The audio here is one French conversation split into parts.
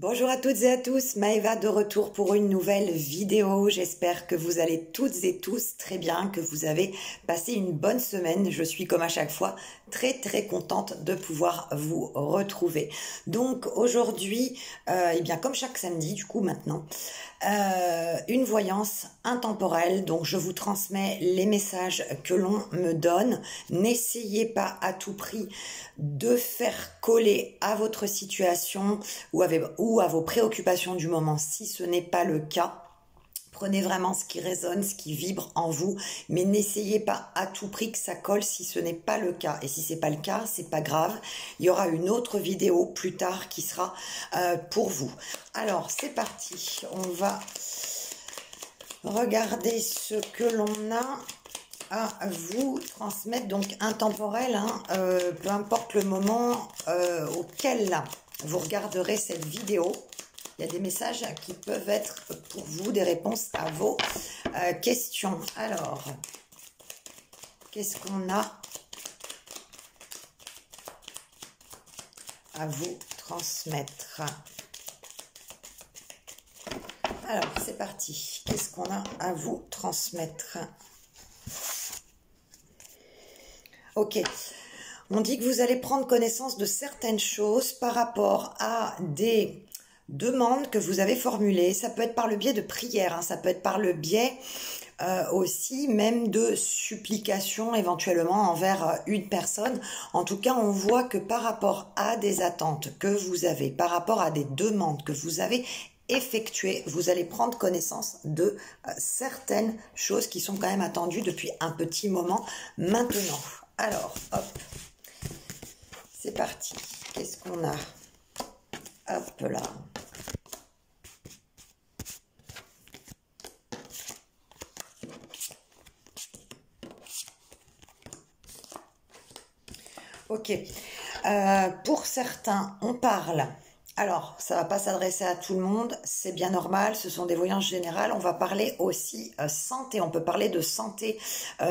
Bonjour à toutes et à tous, Maëva de retour pour une nouvelle vidéo. J'espère que vous allez toutes et tous très bien, que vous avez passé une bonne semaine. Je suis comme à chaque fois très contente de pouvoir vous retrouver. Donc aujourd'hui, eh bien comme chaque samedi du coup maintenant, une voyance intemporelle. Donc je vous transmets les messages que l'on me donne. N'essayez pas à tout prix de faire coller à votre situation ou à vos préoccupations du moment si ce n'est pas le cas. Prenez vraiment ce qui résonne, ce qui vibre en vous, mais n'essayez pas à tout prix que ça colle si ce n'est pas le cas. Et si c'est pas le cas, c'est pas grave. Il y aura une autre vidéo plus tard qui sera pour vous. Alors c'est parti. On va regarder ce que l'on a à vous transmettre, donc intemporel, hein, peu importe le moment auquel vous regarderez cette vidéo. Il y a des messages qui peuvent être pour vous des réponses à vos questions. Alors, qu'est-ce qu'on a à vous transmettre? Alors, c'est parti. Qu'est-ce qu'on a à vous transmettre? Ok. On dit que vous allez prendre connaissance de certaines choses par rapport à des demandes que vous avez formulées. Ça peut être par le biais de prières, hein, ça peut être par le biais aussi même de supplications éventuellement envers une personne. En tout cas, on voit que par rapport à des attentes que vous avez, par rapport à des demandes que vous avez effectuées, vous allez prendre connaissance de certaines choses qui sont quand même attendues depuis un petit moment maintenant. Alors, hop, c'est parti. Qu'est-ce qu'on a? Hop là. Ok. Pour certains, on parle. Alors, ça ne va pas s'adresser à tout le monde, c'est bien normal, ce sont des voyances générales. On va parler aussi santé, on peut parler de santé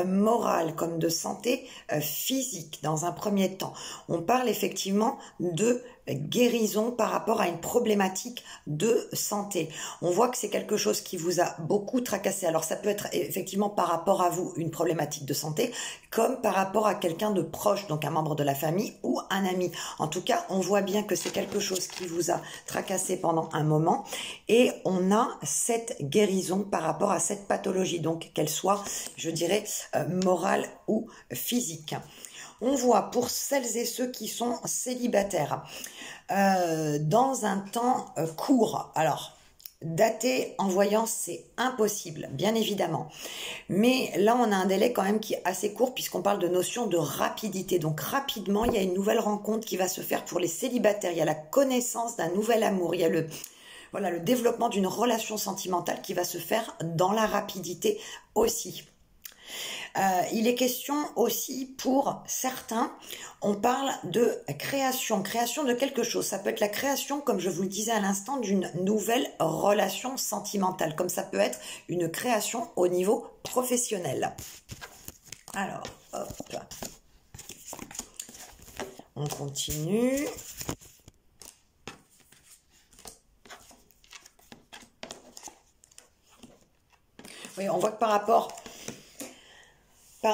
morale comme de santé physique dans un premier temps. On parle effectivement de guérison par rapport à une problématique de santé. On voit que c'est quelque chose qui vous a beaucoup tracassé. Alors ça peut être effectivement par rapport à vous une problématique de santé, comme par rapport à quelqu'un de proche, donc un membre de la famille ou un ami. En tout cas, on voit bien que c'est quelque chose qui vous a tracassé pendant un moment et on a cette guérison par rapport à cette pathologie, donc qu'elle soit, je dirais, morale ou physique. On voit pour celles et ceux qui sont célibataires dans un temps court. Alors, dater en voyance, c'est impossible, bien évidemment. Mais là, on a un délai quand même qui est assez court puisqu'on parle de notion de rapidité. Donc, rapidement, il y a une nouvelle rencontre qui va se faire pour les célibataires. Il y a la connaissance d'un nouvel amour. Il y a le développement d'une relation sentimentale qui va se faire dans la rapidité aussi. Il est question aussi pour certains, on parle de création de quelque chose. Ça peut être la création, comme je vous le disais à l'instant, d'une nouvelle relation sentimentale, comme ça peut être une création au niveau professionnel. Alors, hop, on continue. Oui, on voit que par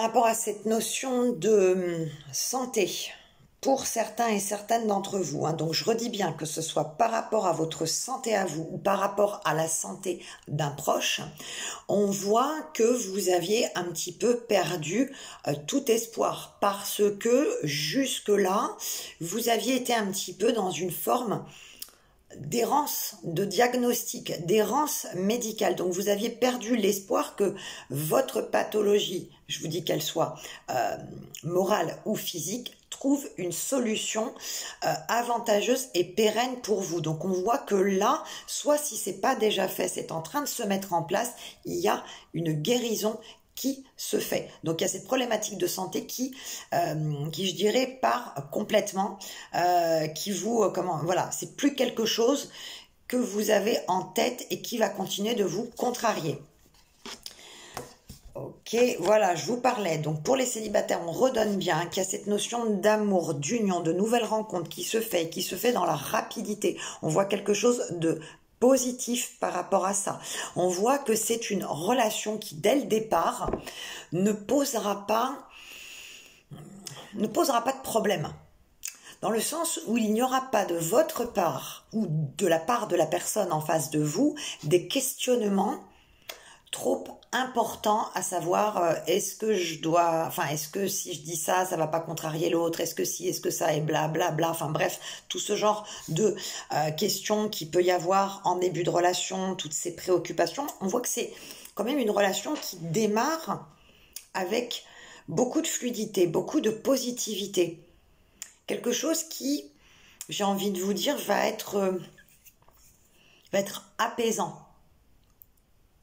rapport à cette notion de santé, pour certains et certaines d'entre vous, hein, donc je redis bien que ce soit par rapport à votre santé à vous ou par rapport à la santé d'un proche, on voit que vous aviez un petit peu perdu tout espoir parce que jusque-là, vous aviez été un petit peu dans une forme d'errance de diagnostic, d'errance médicale. Donc vous aviez perdu l'espoir que votre pathologie, je vous dis qu'elle soit morale ou physique, trouve une solution avantageuse et pérenne pour vous. Donc on voit que là, soit si c'est pas déjà fait, c'est en train de se mettre en place, il y a une guérison qui se fait. Donc il y a cette problématique de santé qui je dirais part complètement, qui vous voilà, c'est plus quelque chose que vous avez en tête et qui va continuer de vous contrarier. Ok, voilà, je vous parlais. Donc pour les célibataires, on redonne bien qu'il y a cette notion d'amour, d'union, de nouvelles rencontres qui se fait, dans la rapidité. On voit quelque chose de positif par rapport à ça. On voit que c'est une relation qui, dès le départ, ne posera pas de problème. Dans le sens où il n'y aura pas de votre part ou de la part de la personne en face de vous des questionnements trop important à savoir est-ce que je dois, enfin est-ce que si je dis ça, ça va pas contrarier l'autre, est-ce que si, est-ce que ça, et bla bla bla, enfin bref, tout ce genre de questions qu'il peut y avoir en début de relation, toutes ces préoccupations, on voit que c'est quand même une relation qui démarre avec beaucoup de fluidité, beaucoup de positivité, quelque chose qui, j'ai envie de vous dire, va être apaisant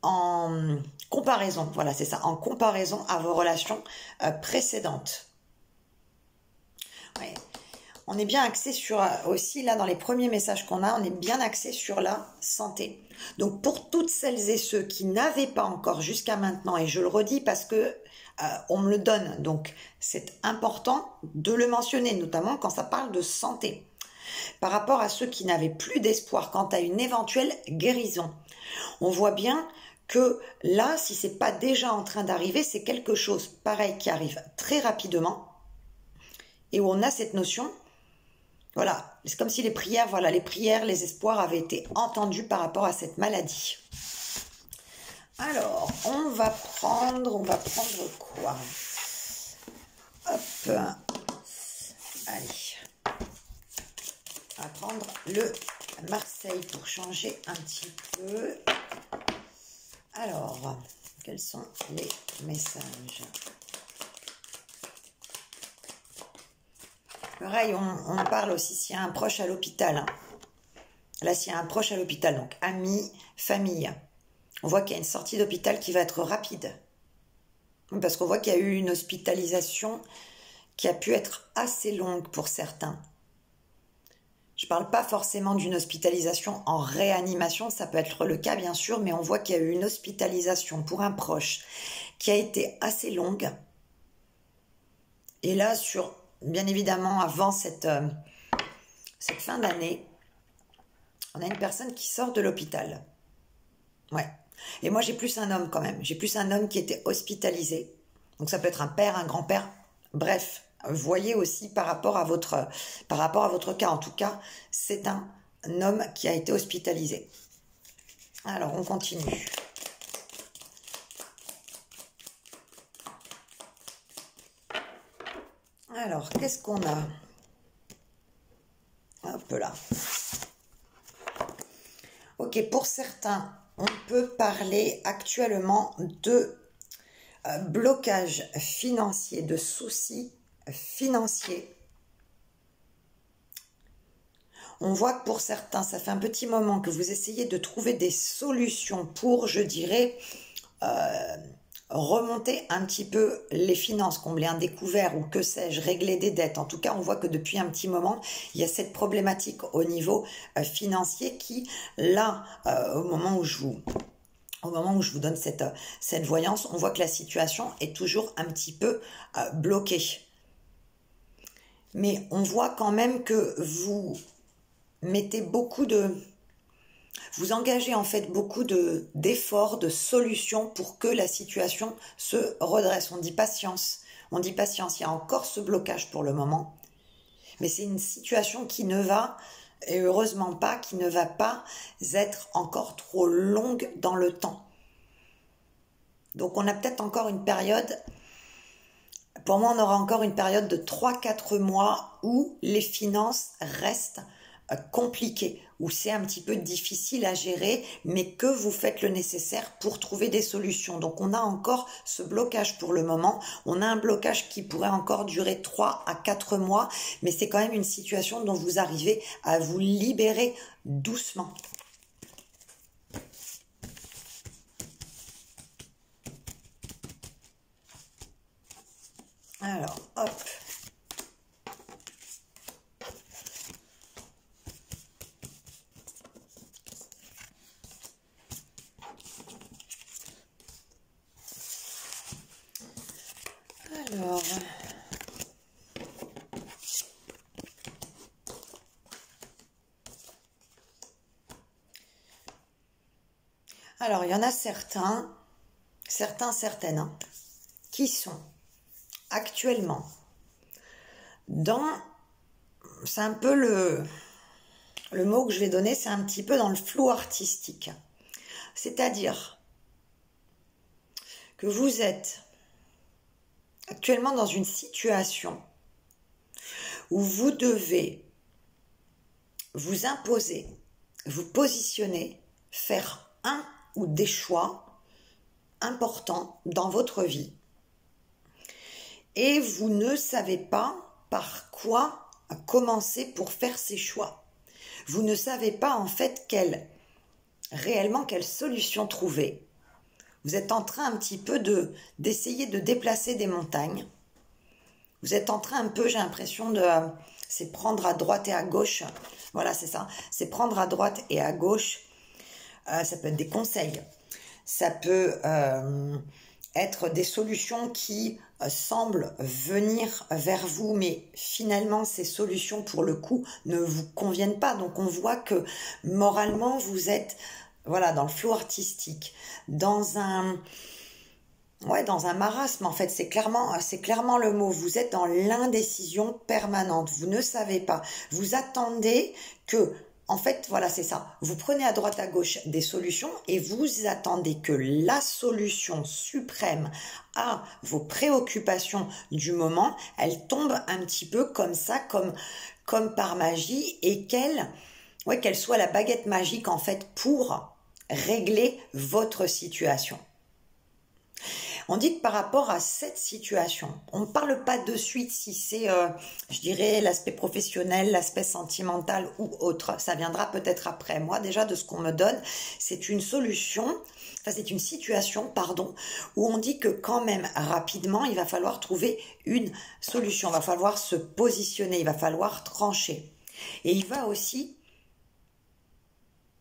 en comparaison, voilà, c'est ça, en comparaison à vos relations précédentes. Ouais. On est bien axé sur, aussi là dans les premiers messages qu'on a, on est bien axé sur la santé. Donc pour toutes celles et ceux qui n'avaient pas encore jusqu'à maintenant, et je le redis parce que on me le donne, donc c'est important de le mentionner, notamment quand ça parle de santé. Par rapport à ceux qui n'avaient plus d'espoir quant à une éventuelle guérison, on voit bien que là, si c'est pas déjà en train d'arriver, c'est quelque chose pareil qui arrive très rapidement et où on a cette notion, voilà, c'est comme si les prières, voilà, les prières, les espoirs avaient été entendus par rapport à cette maladie. Alors, on va prendre quoi? Hop, allez, on va prendre le Marseille pour changer un petit peu. Alors, quels sont les messages? Pareil, on parle aussi s'il y a un proche à l'hôpital. Hein. Là, s'il y a un proche à l'hôpital, donc amis, famille, on voit qu'il y a une sortie d'hôpital qui va être rapide. Parce qu'on voit qu'il y a eu une hospitalisation qui a pu être assez longue pour certains. Je ne parle pas forcément d'une hospitalisation en réanimation, ça peut être le cas bien sûr, mais on voit qu'il y a eu une hospitalisation pour un proche qui a été assez longue. Et là, bien évidemment, avant cette fin d'année, on a une personne qui sort de l'hôpital. Ouais. Et moi, j'ai plus un homme quand même. J'ai plus un homme qui était hospitalisé. Donc ça peut être un père, un grand-père. Bref, voyez aussi par rapport à votre cas. En tout cas, c'est un homme qui a été hospitalisé. Alors, on continue. Alors, qu'est-ce qu'on a? Hop là. Ok, pour certains, on peut parler actuellement de blocage financier, de soucis financiers. On voit que pour certains, ça fait un petit moment que vous essayez de trouver des solutions pour, je dirais, remonter un petit peu les finances, combler un découvert ou que sais-je, régler des dettes. En tout cas, on voit que depuis un petit moment, il y a cette problématique au niveau financier qui, là, au moment où je vous donne cette voyance, on voit que la situation est toujours un petit peu bloquée. Mais on voit quand même que vous mettez vous engagez en fait beaucoup d'efforts, de solutions pour que la situation se redresse. On dit patience, il y a encore ce blocage pour le moment. Mais c'est une situation qui ne va, et heureusement pas, qui ne va pas être encore trop longue dans le temps. Donc on a peut-être encore une période, pour moi on aura encore une période de 3-4 mois où les finances restent compliquées, où c'est un petit peu difficile à gérer, mais que vous faites le nécessaire pour trouver des solutions. Donc on a encore ce blocage pour le moment, on a un blocage qui pourrait encore durer 3-4 mois, mais c'est quand même une situation dont vous arrivez à vous libérer doucement. Alors, hop. Alors, il y en a certaines, hein, qui sont actuellement dans, c'est un peu le mot que je vais donner, c'est un petit peu dans le flou artistique. C'est-à-dire que vous êtes actuellement dans une situation où vous devez vous imposer, vous positionner, faire un ou des choix importants dans votre vie. Et vous ne savez pas par quoi commencer pour faire ces choix. Vous ne savez pas en fait réellement quelle solution trouver. Vous êtes en train un petit peu d'essayer de déplacer des montagnes. Vous êtes en train un peu, j'ai l'impression c'est prendre à droite et à gauche. Voilà, c'est ça. C'est prendre à droite et à gauche. Ça peut être des conseils. Ça peut être des solutions qui semblent venir vers vous, mais finalement, ces solutions, pour le coup, ne vous conviennent pas. Donc, on voit que moralement, vous êtes, voilà, dans le flou artistique, dans un marasme, en fait. C'est clairement le mot. Vous êtes dans l'indécision permanente. Vous ne savez pas. Vous attendez que... En fait, voilà, c'est ça. Vous prenez à droite à gauche des solutions et vous attendez que la solution suprême à vos préoccupations du moment, elle tombe un petit peu comme ça, comme par magie, et qu'elle soit la baguette magique, en fait, pour régler votre situation. On dit que par rapport à cette situation, on ne parle pas de suite si c'est, je dirais, l'aspect professionnel, l'aspect sentimental ou autre. Ça viendra peut-être après. Moi, déjà, de ce qu'on me donne, c'est une situation, où on dit que quand même, rapidement, il va falloir trouver une solution. Il va falloir se positionner, il va falloir trancher. Et il va aussi...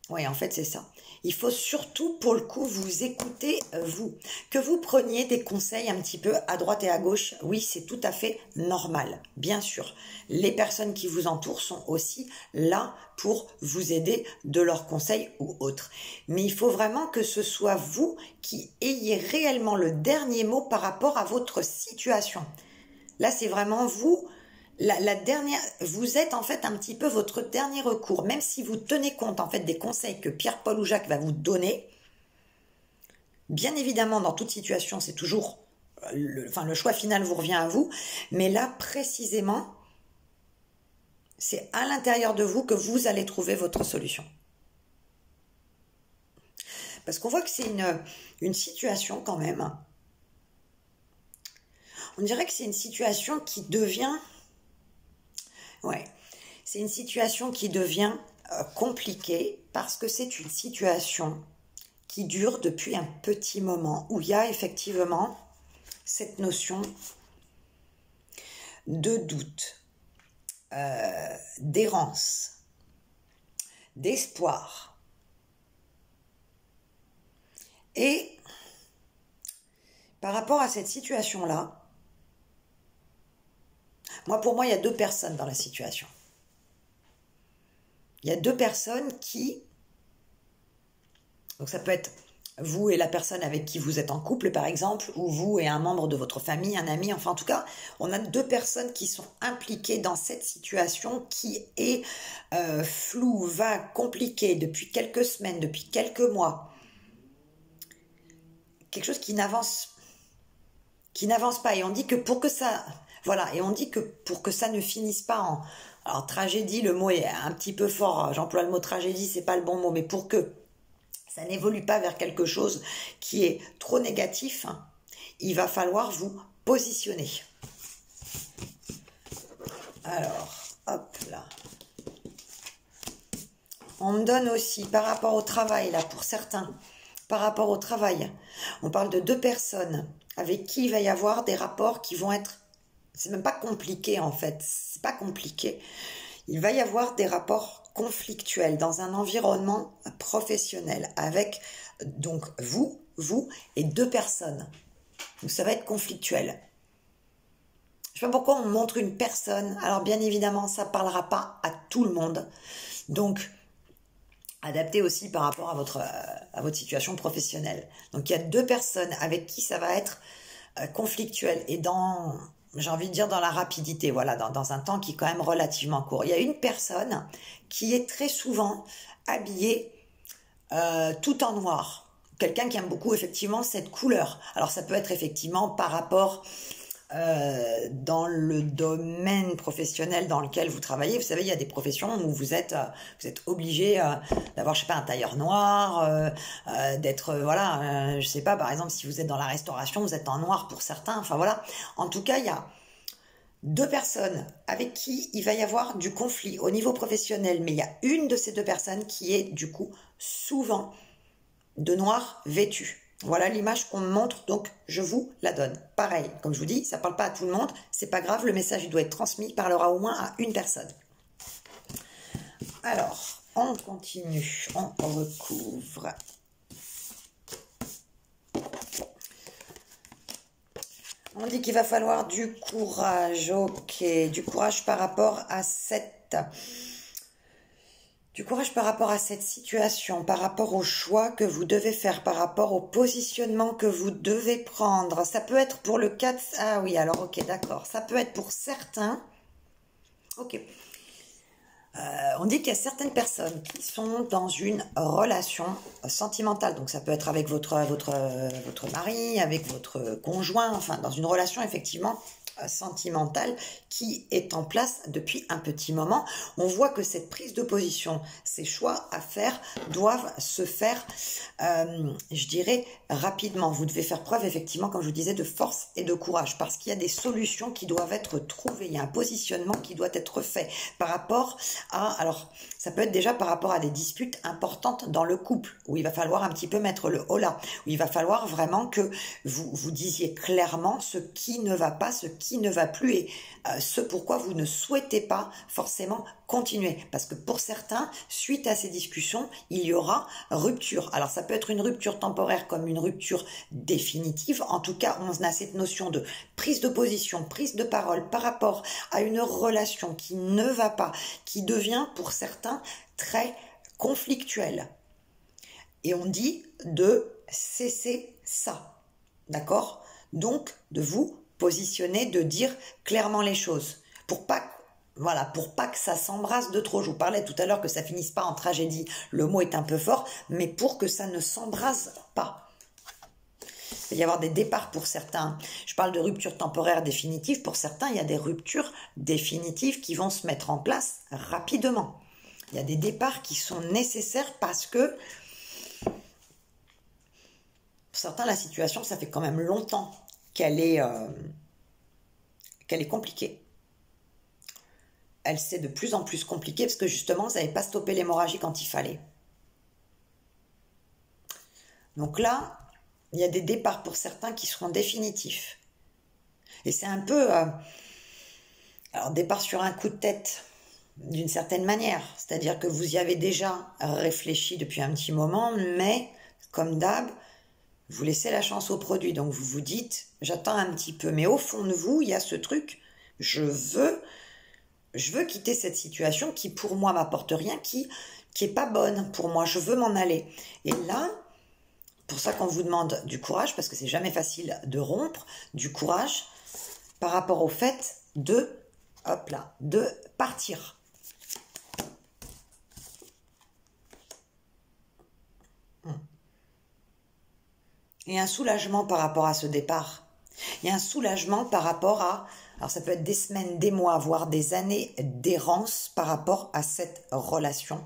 Oui, en fait, c'est ça. Il faut surtout, pour le coup, vous écouter, vous. Que vous preniez des conseils un petit peu à droite et à gauche, oui, c'est tout à fait normal. Bien sûr, les personnes qui vous entourent sont aussi là pour vous aider de leurs conseils ou autres. Mais il faut vraiment que ce soit vous qui ayez réellement le dernier mot par rapport à votre situation. Là, c'est vraiment vous... La dernière, vous êtes en fait un petit peu votre dernier recours, même si vous tenez compte en fait des conseils que Pierre, Paul ou Jacques va vous donner. Bien évidemment, dans toute situation, c'est toujours, le choix final vous revient à vous, mais là précisément, c'est à l'intérieur de vous que vous allez trouver votre solution. Parce qu'on voit que c'est une situation quand même. On dirait que c'est une situation qui devient... Ouais, c'est une situation qui devient compliquée parce que c'est une situation qui dure depuis un petit moment où il y a effectivement cette notion de doute, d'errance, d'espoir. Et par rapport à cette situation-là, pour moi, il y a deux personnes dans la situation. Il y a deux personnes qui... Donc ça peut être vous et la personne avec qui vous êtes en couple, par exemple, ou vous et un membre de votre famille, un ami, enfin en tout cas, on a deux personnes qui sont impliquées dans cette situation qui est floue, vague, compliquée depuis quelques semaines, depuis quelques mois. Quelque chose qui n'avance pas. Et on dit que pour que ça... Voilà, et on dit que pour que ça ne finisse pas en... Alors, tragédie, le mot est un petit peu fort, j'emploie le mot tragédie, c'est pas le bon mot, mais pour que ça n'évolue pas vers quelque chose qui est trop négatif, il va falloir vous positionner. Alors, hop là. On me donne aussi, par rapport au travail, là, pour certains, par rapport au travail, on parle de deux personnes avec qui il va y avoir des rapports qui vont être... C'est même pas compliqué en fait, c'est pas compliqué. Il va y avoir des rapports conflictuels dans un environnement professionnel avec donc vous et deux personnes. Donc ça va être conflictuel. sais pas pourquoi on montre une personne. Alors bien évidemment, ça parlera pas à tout le monde. Donc, adapté aussi par rapport à votre situation professionnelle. Donc il y a deux personnes avec qui ça va être conflictuel et j'ai envie de dire dans la rapidité, voilà, dans un temps qui est quand même relativement court. Il y a une personne qui est très souvent habillée tout en noir. Quelqu'un qui aime beaucoup effectivement cette couleur. Alors ça peut être effectivement par rapport dans le domaine professionnel dans lequel vous travaillez. Vous savez, il y a des professions où vous êtes obligé d'avoir, je sais pas, un tailleur noir, d'être, voilà, je sais pas, par exemple, si vous êtes dans la restauration, vous êtes en noir pour certains. Enfin voilà. En tout cas, il y a deux personnes avec qui il va y avoir du conflit au niveau professionnel, mais il y a une de ces deux personnes qui est du coup souvent de noir vêtue. Voilà l'image qu'on me montre, donc je vous la donne. Pareil, comme je vous dis, ça ne parle pas à tout le monde, c'est pas grave, le message il doit être transmis, il parlera au moins à une personne. Alors, on continue, on recouvre. On dit qu'il va falloir du courage, ok, du courage par rapport à du courage par rapport à cette situation, par rapport au choix que vous devez faire, par rapport au positionnement que vous devez prendre. Ça peut être pour le cas de... Ah oui, alors ok, d'accord. Ça peut être pour certains... Ok. On dit qu'il y a certaines personnes qui sont dans une relation sentimentale. Donc ça peut être avec votre mari, avec votre conjoint, enfin dans une relation effectivement sentimentale qui est en place depuis un petit moment. On voit que cette prise de position, ces choix à faire doivent se faire, je dirais, rapidement. Vous devez faire preuve, effectivement, comme je vous disais, de force et de courage parce qu'il y a des solutions qui doivent être trouvées. Il y a un positionnement qui doit être fait par rapport à... Alors, ça peut être déjà par rapport à des disputes importantes dans le couple où il va falloir un petit peu mettre le holà, où il va falloir vraiment que vous disiez clairement ce qui ne va pas, ce qui ne va plus et ce pourquoi vous ne souhaitez pas forcément continuer. Parce que pour certains, suite à ces discussions, il y aura rupture. Alors ça peut être une rupture temporaire comme une rupture définitive. En tout cas, on a cette notion de prise de position, prise de parole par rapport à une relation qui ne va pas, qui devient pour certains très conflictuelle. Et on dit de cesser ça. D'accord? Donc, de vous positionner, de dire clairement les choses. Pour pas que ça s'embrasse de trop. Je vous parlais tout à l'heure que ça finisse pas en tragédie. Le mot est un peu fort, mais pour que ça ne s'embrase pas. Il va y avoir des départs pour certains. Je parle de rupture temporaire définitive. Pour certains, il y a des ruptures définitives qui vont se mettre en place rapidement. Il y a des départs qui sont nécessaires parce que pour certains, la situation, ça fait quand même longtemps qu'elle est compliquée. Elle s'est de plus en plus compliquée parce que justement, vous n'avez pas stoppé l'hémorragie quand il fallait. Donc là, il y a des départs pour certains qui seront définitifs. Et c'est un peu... alors, départ sur un coup de tête, d'une certaine manière. C'est-à-dire que vous y avez déjà réfléchi depuis un petit moment, mais, comme d'hab, vous laissez la chance au produit. Donc, vous vous dites, j'attends un petit peu. Mais au fond de vous, il y a ce truc, je veux quitter cette situation qui, pour moi, m'apporte rien, qui est pas bonne pour moi. Je veux m'en aller. Et là... pour ça qu'on vous demande du courage, parce que c'est jamais facile de rompre, du courage par rapport au fait de partir. Il y a un soulagement par rapport à ce départ. Il y a un soulagement par rapport à... alors ça peut être des semaines, des mois, voire des années d'errance par rapport à cette relation.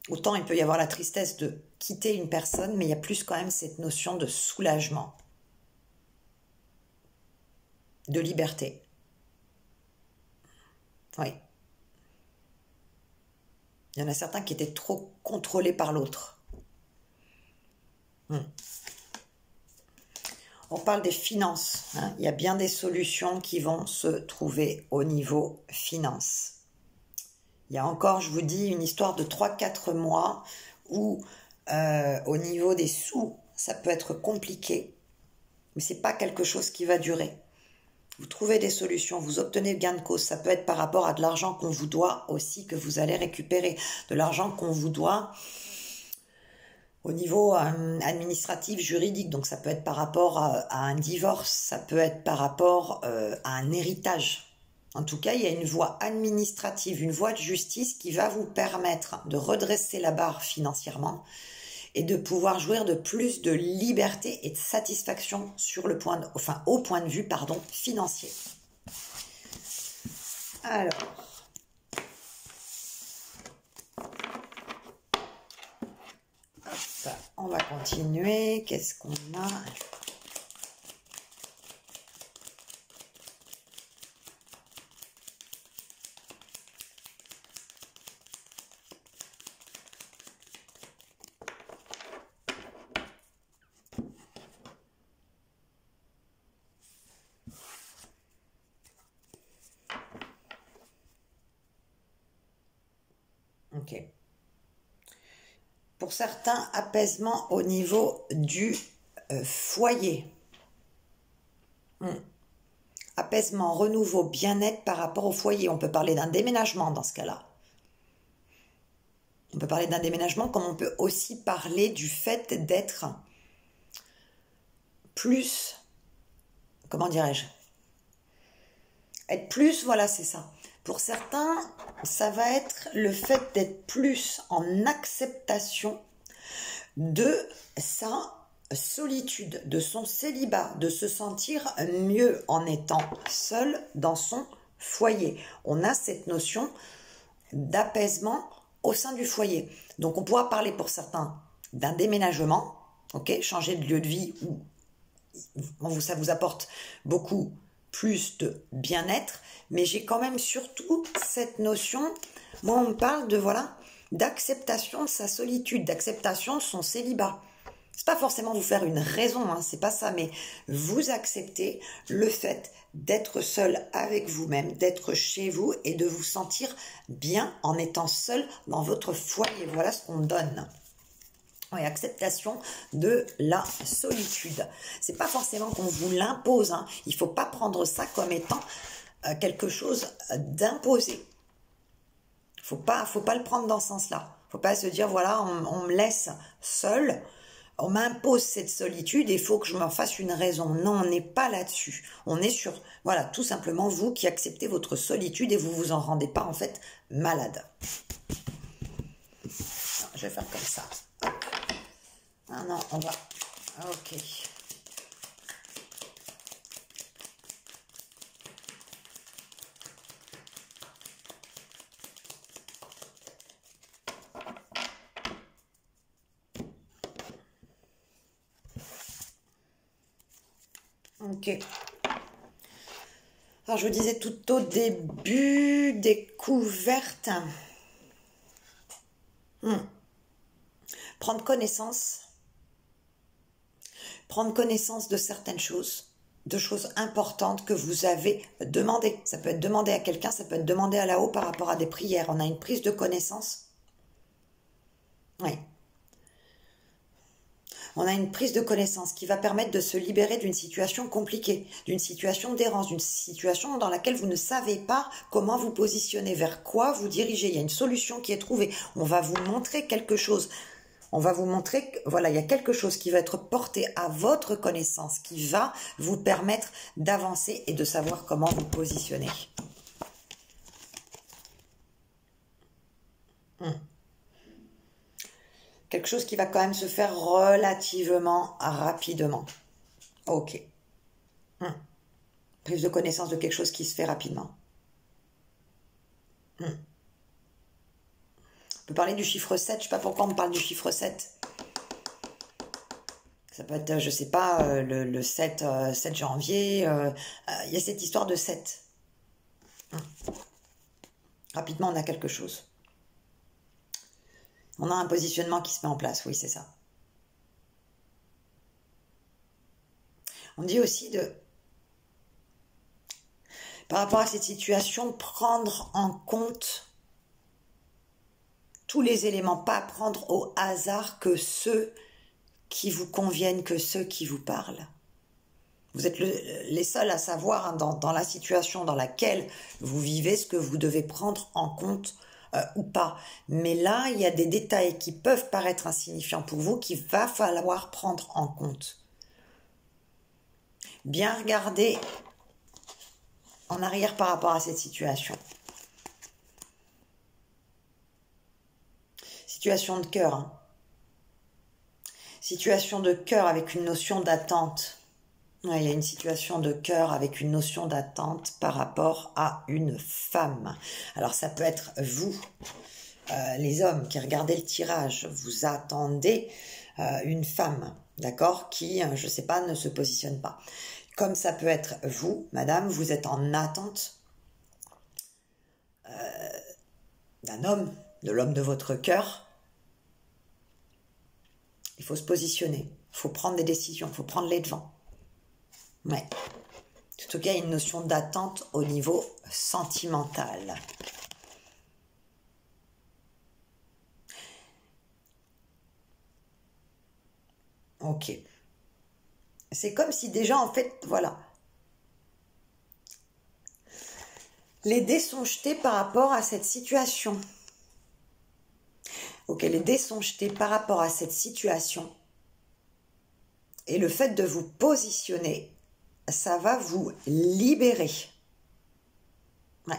Autant il peut y avoir la tristesse de quitter une personne, mais il y a plus quand même cette notion de soulagement, de liberté. Oui. Il y en a certains qui étaient trop contrôlés par l'autre. On parle des finances. Hein. Il y a bien des solutions qui vont se trouver au niveau finances. Il y a encore, je vous dis, une histoire de 3-4 mois où, au niveau des sous, ça peut être compliqué. mais ce n'est pas quelque chose qui va durer. Vous trouvez des solutions, vous obtenez le gain de cause. Ça peut être par rapport à de l'argent qu'on vous doit aussi, que vous allez récupérer. De l'argent qu'on vous doit au niveau administratif, juridique. Donc ça peut être par rapport à un divorce, ça peut être par rapport à un héritage. En tout cas, il y a une voie administrative, une voie de justice qui va vous permettre de redresser la barre financièrement et de pouvoir jouir de plus de liberté et de satisfaction sur le point au point de vue financier. Alors, hop, on va continuer. Qu'est-ce qu'on a ? Ok. Pour certains, apaisement au niveau du foyer. Apaisement, renouveau, bien-être par rapport au foyer. On peut parler d'un déménagement dans ce cas-là. On peut parler d'un déménagement comme on peut aussi parler du fait d'être plus, comment dirais-je, être plus, voilà, c'est ça. Pour certains, ça va être le fait d'être plus en acceptation de sa solitude, de son célibat, de se sentir mieux en étant seul dans son foyer. On a cette notion d'apaisement au sein du foyer. Donc on pourra parler pour certains d'un déménagement, ok, changer de lieu de vie où ça vous apporte beaucoup plus de bien-être, mais j'ai quand même surtout cette notion, moi on me parle de voilà, d'acceptation de sa solitude, d'acceptation de son célibat. C'est pas forcément vous faire une raison, hein, c'est pas ça, mais vous acceptez le fait d'être seul avec vous-même, d'être chez vous et de vous sentir bien en étant seul dans votre foyer. Voilà ce qu'on donne. Oui, acceptation de la solitude. C'est pas forcément qu'on vous l'impose, hein. Il faut pas prendre ça comme étant quelque chose d'imposé. Faut pas le prendre dans ce sens-là. Faut pas se dire voilà, on me laisse seul, on m'impose cette solitude et il faut que je m'en fasse une raison. Non, on n'est pas là-dessus. On est sur, voilà, tout simplement vous qui acceptez votre solitude et vous vous en rendez pas en fait malade. Alors, je vais faire comme ça. Ah non, on va. Ok. Ok. Alors, je vous disais tout au début, découverte. Prendre connaissance de certaines choses, de choses importantes que vous avez demandées. Ça peut être demandé à quelqu'un, ça peut être demandé à là-haut par rapport à des prières. On a une prise de connaissance. Oui. On a une prise de connaissance qui va permettre de se libérer d'une situation compliquée, d'une situation d'errance, d'une situation dans laquelle vous ne savez pas comment vous positionner, vers quoi vous diriger. Il y a une solution qui est trouvée. On va vous montrer quelque chose. On va vous montrer que voilà, il y a quelque chose qui va être porté à votre connaissance, qui va vous permettre d'avancer et de savoir comment vous positionner. Quelque chose qui va quand même se faire relativement rapidement. Ok. Prise de connaissance de quelque chose qui se fait rapidement. On peut parler du chiffre 7. Je ne sais pas pourquoi on parle du chiffre 7. Ça peut être, je sais pas, le 7 janvier. Il y a cette histoire de 7. Rapidement, on a quelque chose. On a un positionnement qui se met en place. Oui, c'est ça. On dit aussi par rapport à cette situation, prendre en compte tous les éléments, pas prendre au hasard que ceux qui vous conviennent, que ceux qui vous parlent. Vous êtes les seuls à savoir hein, dans la situation dans laquelle vous vivez ce que vous devez prendre en compte ou pas. Mais là, il y a des détails qui peuvent paraître insignifiants pour vous qu'il va falloir prendre en compte. Bien regarder en arrière par rapport à cette situation. Situation de cœur. Hein. Situation de cœur avec une notion d'attente. Ouais, il y a une situation de cœur avec une notion d'attente par rapport à une femme. Alors ça peut être vous, les hommes qui regardez le tirage, vous attendez une femme, d'accord, qui, je ne sais pas, ne se positionne pas. Comme ça peut être vous, madame, vous êtes en attente d'un homme, de l'homme de votre cœur. Il faut se positionner, il faut prendre des décisions, il faut prendre les devants. Ouais. En tout cas, il y a une notion d'attente au niveau sentimental. Ok. C'est comme si déjà, en fait, voilà. Les dés sont jetés par rapport à cette situation. Ok, les dés sont jetés par rapport à cette situation. Et le fait de vous positionner, ça va vous libérer. Ouais.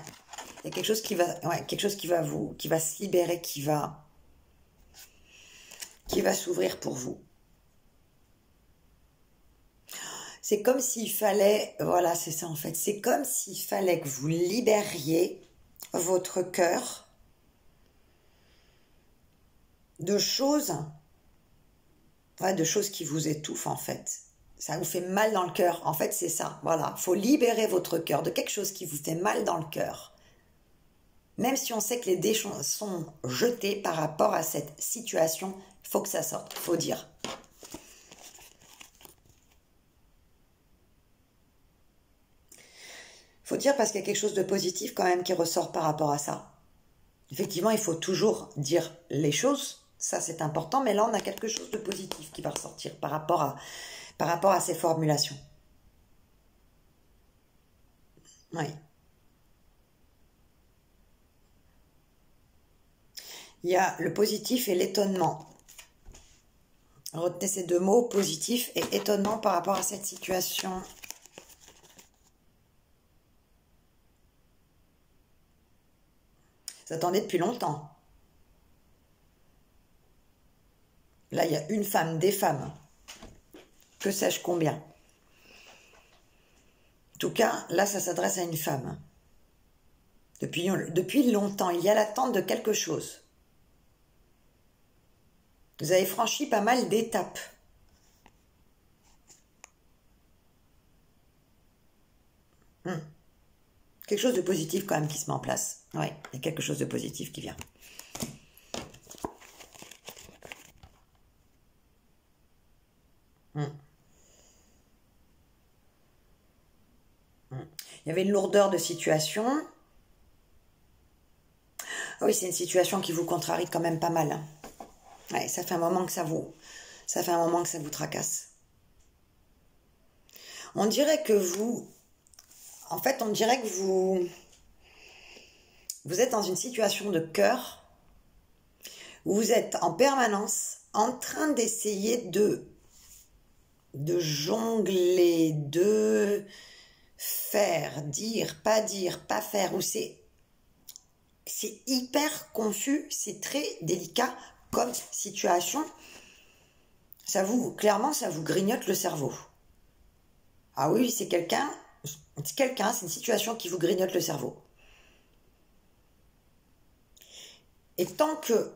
Il y a quelque chose qui va, ouais, quelque chose qui va se libérer, qui va s'ouvrir pour vous. C'est comme s'il fallait, voilà, c'est ça en fait, c'est comme s'il fallait que vous libériez votre cœur de choses, ouais, de choses qui vous étouffent en fait. Ça vous fait mal dans le cœur, en fait c'est ça, voilà. Il faut libérer votre cœur de quelque chose qui vous fait mal dans le cœur. Même si on sait que les dés sont jetés par rapport à cette situation, il faut que ça sorte, il faut dire. Faut dire parce qu'il y a quelque chose de positif quand même qui ressort par rapport à ça. Effectivement, il faut toujours dire les choses, ça c'est important, mais là on a quelque chose de positif qui va ressortir par rapport à ces formulations. Oui. Il y a le positif et l'étonnement. Retenez ces deux mots, positif et étonnement par rapport à cette situation. Vous attendez depuis longtemps. Là, il y a une femme, des femmes. Que sais-je combien? En tout cas, là, ça s'adresse à une femme. Depuis longtemps, il y a l'attente de quelque chose. Vous avez franchi pas mal d'étapes. Quelque chose de positif quand même qui se met en place. Oui, il y a quelque chose de positif qui vient. Il y avait une lourdeur de situation. Oui, c'est une situation qui vous contrarie quand même pas mal. Hein. Ouais, ça fait un moment que ça vous tracasse. On dirait que vous êtes dans une situation de cœur où vous êtes en permanence en train d'essayer de jongler, de faire, dire, pas faire, ou c'est hyper confus, c'est très délicat comme situation. Clairement, ça vous grignote le cerveau. Ah oui, c'est une situation qui vous grignote le cerveau. Et tant que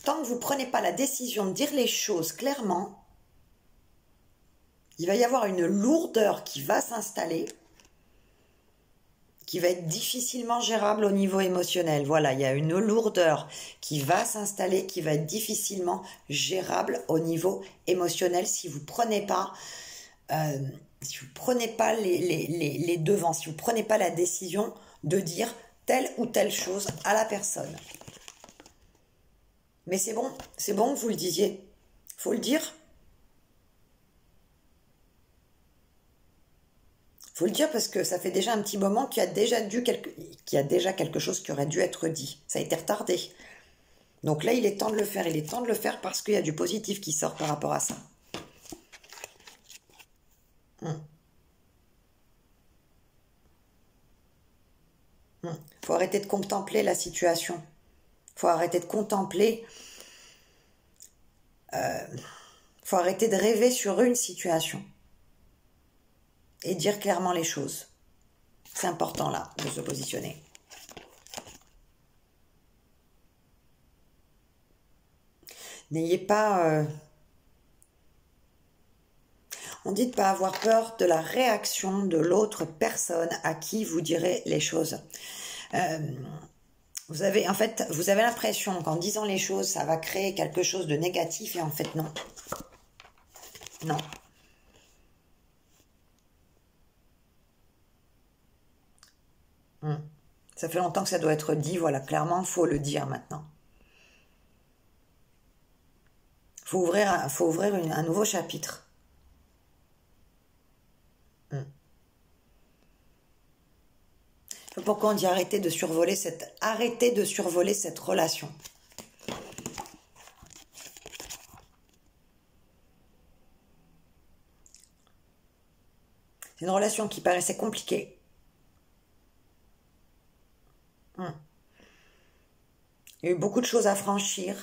vous ne prenez pas la décision de dire les choses clairement, il va y avoir une lourdeur qui va s'installer, qui va être difficilement gérable au niveau émotionnel. Voilà, il y a une lourdeur qui va s'installer, qui va être difficilement gérable au niveau émotionnel si vous prenez pas, les devants, si vous prenez pas la décision de dire telle ou telle chose à la personne. Mais c'est bon que vous le disiez. Faut le dire. Faut le dire parce que ça fait déjà un petit moment qu'il y a déjà qu'il y a déjà quelque chose qui aurait dû être dit. Ça a été retardé. Donc là, il est temps de le faire. Il est temps de le faire parce qu'il y a du positif qui sort par rapport à ça. Faut arrêter de contempler la situation. Faut arrêter de contempler. Faut arrêter de rêver sur une situation. Et dire clairement les choses. C'est important là de se positionner. N'ayez pas... on dit de ne pas avoir peur de la réaction de l'autre personne à qui vous direz les choses. Vous avez l'impression qu'en disant les choses, ça va créer quelque chose de négatif et en fait non. Non. Ça fait longtemps que ça doit être dit, voilà, clairement, il faut le dire maintenant. Faut ouvrir un nouveau chapitre. Pourquoi on dit arrêter de survoler cette relation. C'est une relation qui paraissait compliquée. Il y a eu beaucoup de choses à franchir.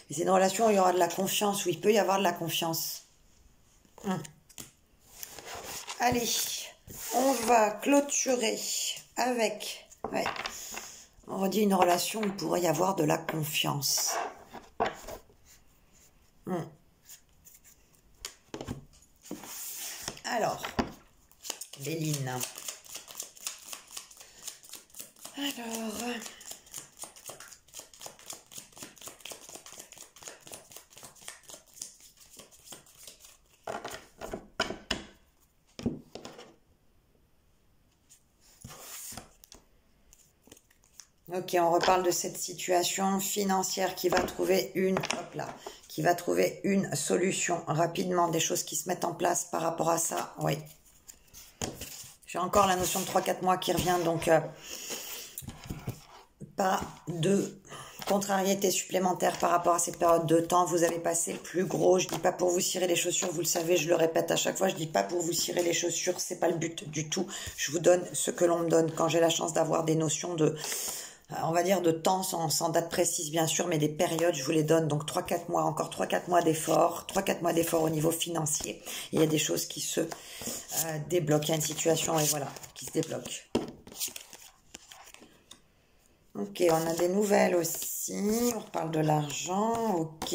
Et c'est une relation où il y aura de la confiance, où il peut y avoir de la confiance. Allez, on va clôturer avec... Ouais, on redit une relation où il pourrait y avoir de la confiance. Alors, Béline. Alors... Ok, on reparle de cette situation financière qui va trouver une solution rapidement, des choses qui se mettent en place par rapport à ça, oui. J'ai encore la notion de 3-4 mois qui revient, donc pas de contrariété supplémentaire par rapport à cette période de temps. Vous avez passé le plus gros, je dis pas pour vous cirer les chaussures, vous le savez, je le répète à chaque fois, je dis pas pour vous cirer les chaussures, c'est pas le but du tout. Je vous donne ce que l'on me donne quand j'ai la chance d'avoir des notions de... on va dire de temps, sans date précise bien sûr, mais des périodes, je vous les donne. Donc 3-4 mois, encore 3-4 mois d'efforts, 3-4 mois d'efforts au niveau financier. Il y a des choses qui se débloquent. Il y a une situation, et voilà, qui se débloque. Ok, on a des nouvelles aussi. On reparle de l'argent, ok.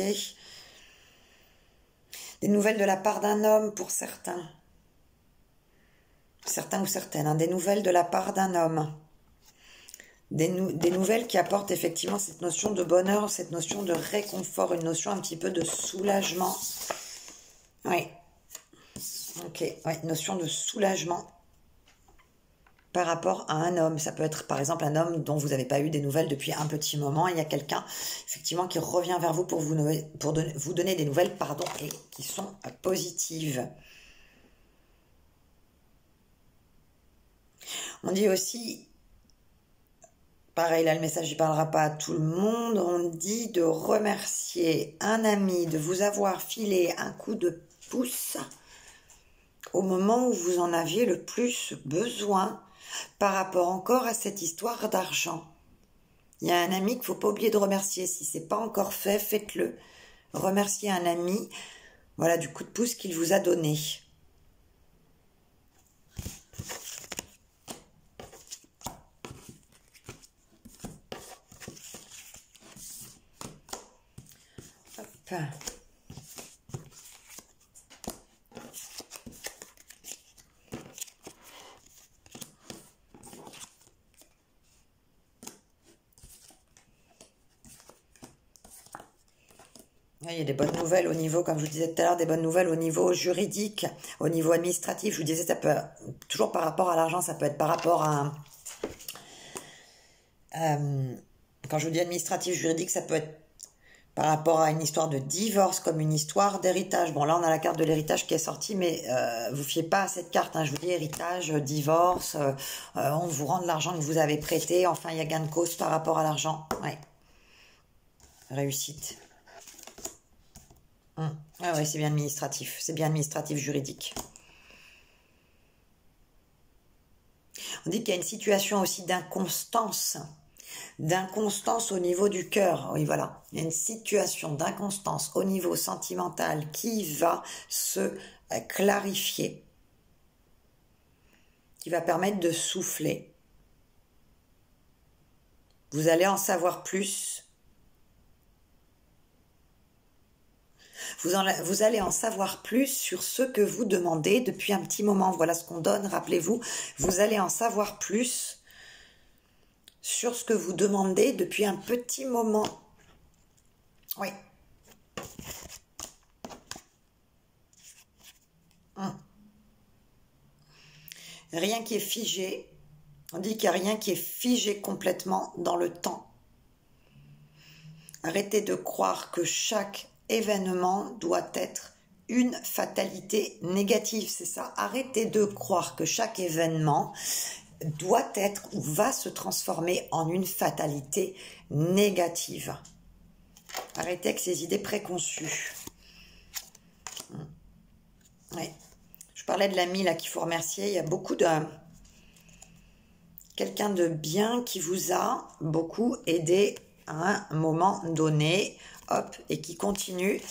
Des nouvelles de la part d'un homme pour certains. Certains ou certaines, hein, des nouvelles de la part d'un homme. Des nouvelles qui apportent effectivement cette notion de bonheur, cette notion de réconfort, une notion un petit peu de soulagement. Oui. Ok, oui, notion de soulagement par rapport à un homme. Ça peut être par exemple un homme dont vous n'avez pas eu des nouvelles depuis un petit moment. Il y a quelqu'un effectivement qui revient vers vous pour vous donner des nouvelles, pardon, et qui sont positives. On dit aussi... Pareil, là, le message ne parlera pas à tout le monde. On dit de remercier un ami de vous avoir filé un coup de pouce au moment où vous en aviez le plus besoin par rapport encore à cette histoire d'argent. Il y a un ami qu'il ne faut pas oublier de remercier. Si ce n'est pas encore fait, faites-le. Remerciez un ami, voilà, du coup de pouce qu'il vous a donné. Hop. Il y a des bonnes nouvelles au niveau, comme je vous disais tout à l'heure, des bonnes nouvelles au niveau juridique, au niveau administratif. Je vous disais, ça peut, toujours par rapport à l'argent, ça peut être par rapport à... quand je vous dis administratif, juridique, ça peut être par rapport à une histoire de divorce comme une histoire d'héritage. Bon, là, on a la carte de l'héritage qui est sortie, mais vous fiez pas à cette carte. Hein. Je vous dis héritage, divorce, on vous rend de l'argent que vous avez prêté. Enfin, il y a gain de cause par rapport à l'argent. Ouais. Réussite. Ah ouais, c'est bien administratif. C'est bien administratif, juridique. On dit qu'il y a une situation aussi d'inconstance. D'inconstance au niveau du cœur. Oui, voilà. Il y a une situation d'inconstance au niveau sentimental qui va se clarifier, qui va permettre de souffler. Vous allez en savoir plus. Vous allez en savoir plus sur ce que vous demandez depuis un petit moment. Voilà ce qu'on donne, rappelez-vous. Vous allez en savoir plus sur ce que vous demandez depuis un petit moment. Oui. Rien qui est figé. On dit qu'il n'y a rien qui est figé complètement dans le temps. Arrêtez de croire que chaque événement doit être une fatalité négative, c'est ça. Arrêtez de croire que chaque événement doit être ou va se transformer en une fatalité négative. Arrêtez avec ces idées préconçues. Ouais. Je parlais de l'ami là qu'il faut remercier. Il y a beaucoup de... quelqu'un de bien qui vous a beaucoup aidé à un moment donné. Hop, et qui continue.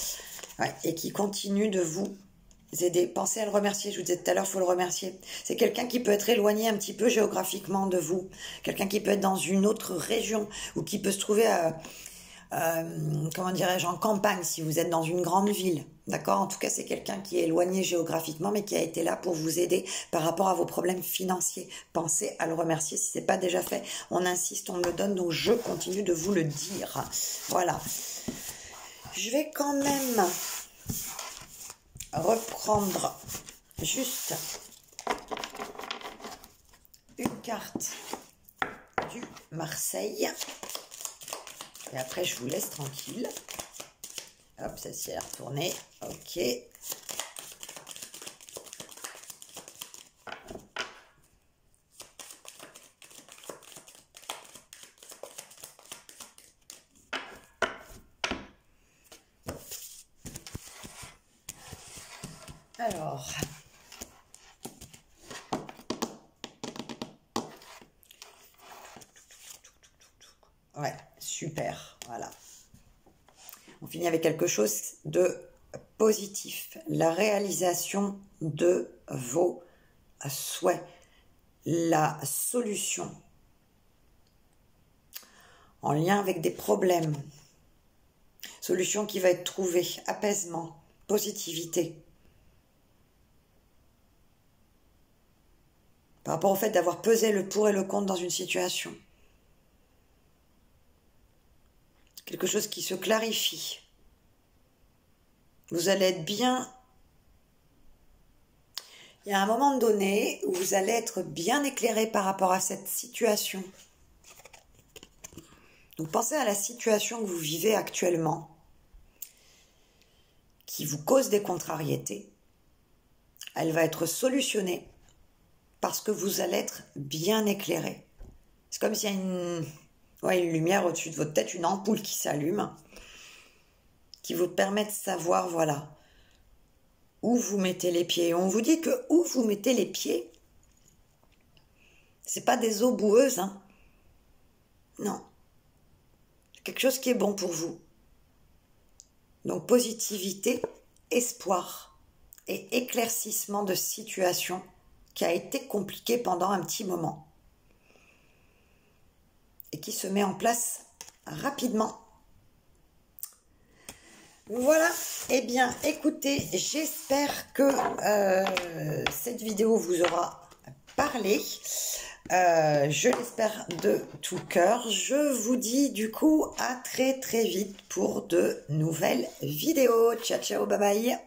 Ouais, et qui continue de vous aider. Pensez à le remercier, je vous disais tout à l'heure, il faut le remercier. C'est quelqu'un qui peut être éloigné un petit peu géographiquement de vous. Quelqu'un qui peut être dans une autre région ou qui peut se trouver, comment dirais-je, en campagne si vous êtes dans une grande ville. D'accord? En tout cas, c'est quelqu'un qui est éloigné géographiquement mais qui a été là pour vous aider par rapport à vos problèmes financiers. Pensez à le remercier si ce n'est pas déjà fait. On insiste, on me le donne, donc je continue de vous le dire. Voilà. Je vais quand même reprendre juste une carte du Marseille. Et après, je vous laisse tranquille. Hop, ça s'y est retourné. Ok. Alors, ouais, super, voilà. On finit avec quelque chose de positif, la réalisation de vos souhaits, la solution en lien avec des problèmes, solution qui va être trouvée, apaisement, positivité. Par rapport au fait d'avoir pesé le pour et le contre dans une situation. Quelque chose qui se clarifie. Vous allez être bien... Il y a un moment donné où vous allez être bien éclairé par rapport à cette situation. Donc pensez à la situation que vous vivez actuellement, qui vous cause des contrariétés. Elle va être solutionnée parce que vous allez être bien éclairé. C'est comme s'il y a une lumière au-dessus de votre tête, une ampoule qui s'allume, qui vous permet de savoir, voilà, où vous mettez les pieds. Et on vous dit que où vous mettez les pieds, c'est pas des eaux boueuses, hein. Non. C'est quelque chose qui est bon pour vous. Donc positivité, espoir et éclaircissement de situation qui a été compliqué pendant un petit moment et qui se met en place rapidement. Voilà, eh bien écoutez, j'espère que cette vidéo vous aura parlé. Je l'espère de tout cœur. Je vous dis du coup à très très vite pour de nouvelles vidéos. Ciao ciao, bye bye.